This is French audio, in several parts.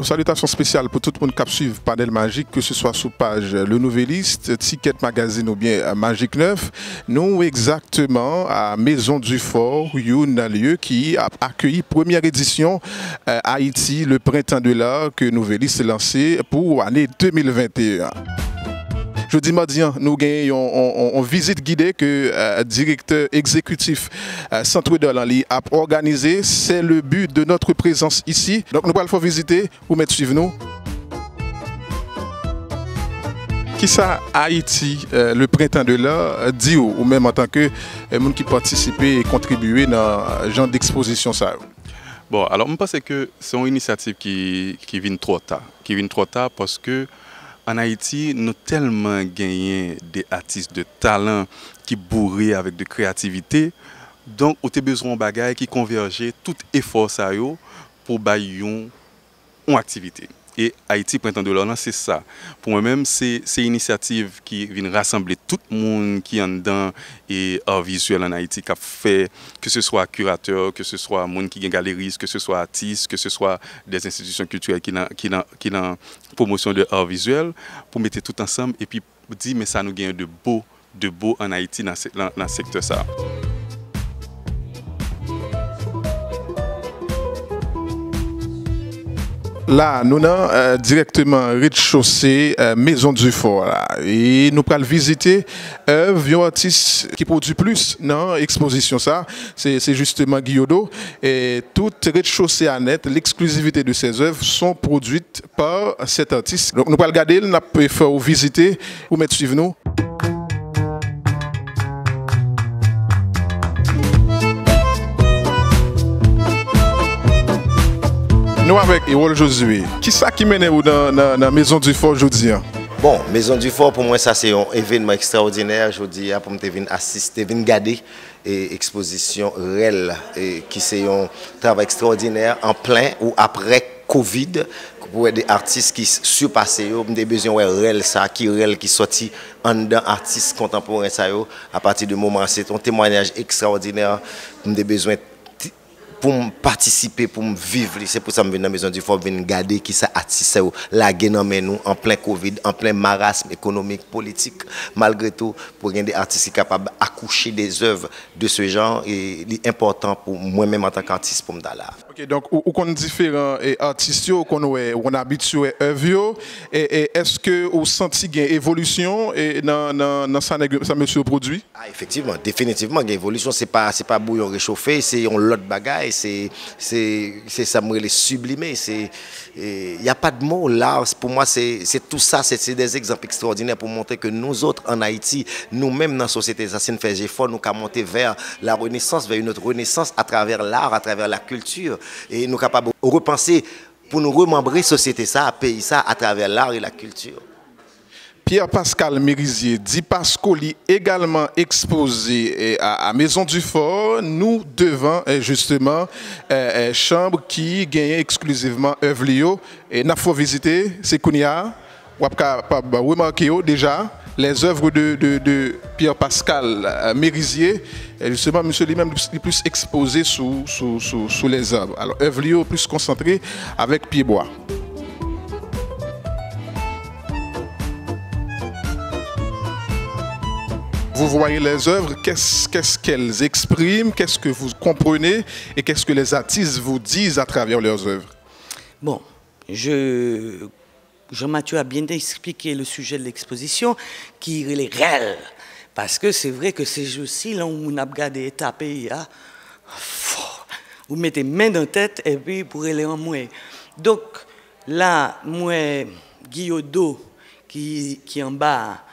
Salutations spéciales pour tout le monde qui suit Panel Magique, que ce soit sous page Le Nouvelliste, Ticket Magazine ou bien Magique 9. Nous exactement à Maison du Fort, un lieu qui a accueilli première édition Haïti, le printemps de l'art que Nouvelliste lancé pour l'année 2021. Jeudi mardi, nous avons une visite guidée que le directeur exécutif Centre de l'Anli a organisé. C'est le but de notre présence ici. Donc nous allons faire visiter, vous mettez suivre nous. Qui ça Haïti, le printemps de l'art, dit ou même en tant que monde qui participe et contribue dans ce genre d'exposition ça? Bon, alors je pense que c'est une initiative qui vient trop tard. Qui vient trop tard parce que en Haïti, nous avons tellement gagné des artistes de talent qui bourrent avec de créativité. Donc, nous avons besoin de bagages qui convergent tout effort ça pour bailler une activité. Et Haïti Printemps de l'Art, c'est ça. Pour moi-même, c'est une initiative qui vient rassembler tout le monde qui est en dedans et art visuel en Haïti, qui a fait, que ce soit curateur, que ce soit monde qui est galeriste, que ce soit artiste, que ce soit des institutions culturelles qui ont promotion de art visuel, pour mettre tout ensemble et puis dire, mais ça nous gagne de beau en Haïti dans le secteur ça. Là, nous avons directement rez-de-chaussée Maison du Fort. Là. Et nous allons visiter un artiste qui produit plus dans l'exposition. C'est justement Guyodo. Et tout rez-de-chaussée à net, l'exclusivité de ses œuvres sont produites par cet artiste. Donc nous allons regarder, nous allons faire visiter. Vous mettez suivre nous. Nous avec Erol Josué. Qui ça qui mène dans la Maison du Fort aujourd'hui? Bon, Maison du Fort, pour moi, ça c'est un événement extraordinaire. Je dis pour me venir assister, venir regarder et exposition réelle qui c'est un travail extraordinaire en plein ou après Covid pour des artistes qui surpassent des besoins réels ça qui réel qui sorti en dedans artistes contemporains ça à partir de moment c'est un témoignage extraordinaire des besoins pour me participer, pour me vivre. C'est pour ça que je viens dans la Maison du Fort, je viens regarder qui ça artiste la nous en plein Covid, en plein marasme économique, politique. Malgré tout, pour des artistes qui sont capables d'accoucher des œuvres de ce genre, et c'est important pour moi-même en tant qu'artiste pour me dire là. Ok, donc, où qu'on différents artistes, où on habitué à œuvres, et est-ce que vous sentez qu'il y a une évolution dans ça, monsieur produit? Ah, effectivement, définitivement, il y a une évolution. C'est pas bouillon réchauffé, c'est un lot de bagaille. C'est ça me les sublimé, il n'y a pas de mots là pour moi c'est tout ça, c'est des exemples extraordinaires pour montrer que nous autres en Haïti, nous-mêmes dans la société ça nous fait effort, nous avons monté vers la renaissance, vers une autre renaissance à travers l'art, à travers la culture et nous sommes capables de repenser pour nous remembrer société ça, pays ça à travers l'art et la culture. Pierre-Pascal Merisier, dit Pascoli, également exposé à Maison du Fort, nous devant justement chambre qui gagne exclusivement œuvre Lio. Et nous avons visité, c'est Kounia, vous avez remarqué déjà les œuvres de Pierre-Pascal Merisier. Et justement, monsieur lui-même est plus exposé sous les œuvres. Alors, œuvre Lio plus concentré avec Pied-Bois. Vous voyez les œuvres, qu'est-ce qu'elles expriment, qu'est-ce que vous comprenez et qu'est-ce que les artistes vous disent à travers leurs œuvres? Bon, Jean-Mathieu a bien expliqué le sujet de l'exposition qui est réel. Parce que c'est vrai que ces jours-ci, là où on a regardé et tapé, vous mettez main dans la tête et puis pour aller en moins. Donc là, moi, Guyodo qui est en bas,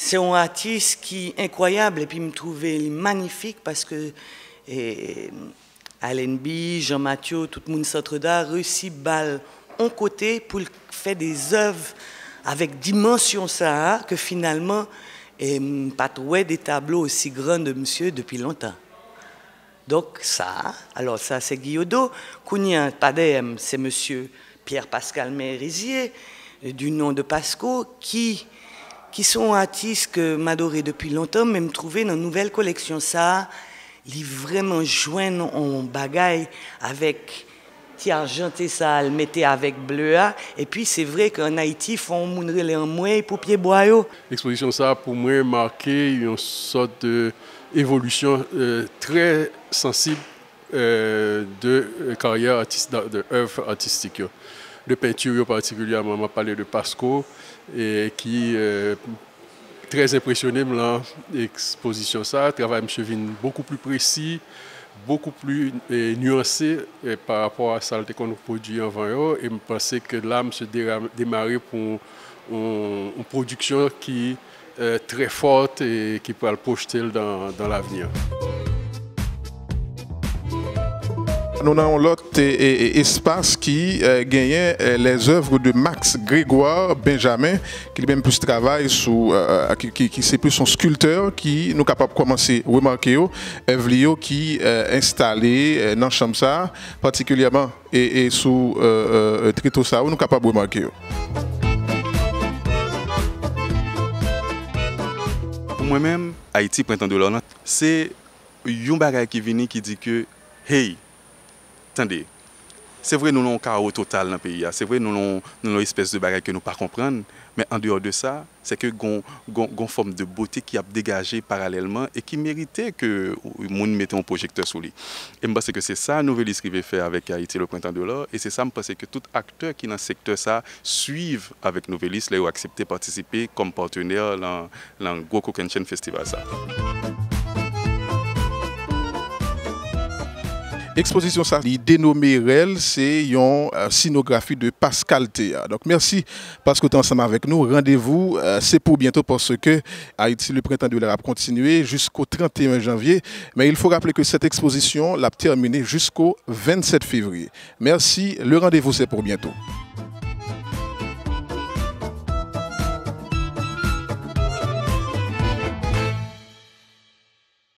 c'est un artiste qui est incroyable et puis me trouvait magnifique parce que Alain B, Jean-Mathieu, tout le monde centre d'art réussi balle en côté pour faire des œuvres avec dimension ça que finalement pas trouvé des tableaux aussi grands de monsieur depuis longtemps. Donc ça, alors ça c'est Guyodo, Kounia Padem, c'est monsieur Pierre-Pascal Merisier du nom de Pasco qui sont artistes que m'adoré depuis longtemps, même trouvé dans une nouvelle collection ça, ils vraiment joignent en bagaille avec ti argenté ça, le mettait avec bleu. Et puis c'est vrai qu'en Haïti, font mounrer les moins pour pied boyau. L'exposition ça pour moi marqué une sorte d'évolution très sensible de carrière artistique, de œuvre artistique. De peinture particulièrement, on m'a parlé de Pasco et qui très impressionné dans l'exposition ça. Le travail de M. Vin beaucoup plus précis, beaucoup plus nuancé par rapport à ça qu'on produit avant. Et je pensais que là, je démarrer pour une production qui est très forte et qui peut le projeter dans l'avenir. Nous avons l'autre espace qui gagne les œuvres de Max Grégoire Benjamin, qui même plus travaille sous, qui c'est plus son sculpteur qui nous capable de commencer à remarquer œuvre qui installé dans chambre ça, particulièrement et sous Trito ça, nous capable de remarquer. Pour moi-même, Haïti Printemps de l'Or, c'est un bagage qui vient qui dit que hey, attendez, c'est vrai nous avons un chaos total dans le pays, c'est vrai nous avons une espèce de bagage que nous ne pas comprendre, mais en dehors de ça, c'est que une forme de beauté qui a dégagé parallèlement et qui méritait que le monde mette un projecteur sur lui. Et je pense que c'est ça Novelis qui veut faire avec Haïti le Printemps de l'Or, et c'est ça je pense que tout acteur qui est dans ce secteur ça suivent avec Novelis, là, ou accepté de participer comme partenaire dans le Gros Coquenchen Festival ça. Exposition ça, dénommé REL, c'est une scénographie de Pascal Théa. Donc merci parce que tu es ensemble avec nous. Rendez-vous, c'est pour bientôt parce que Haïti le Printemps de l'Or a continué jusqu'au 31 janvier. Mais il faut rappeler que cette exposition l'a terminée jusqu'au 27 février. Merci, le rendez-vous c'est pour bientôt.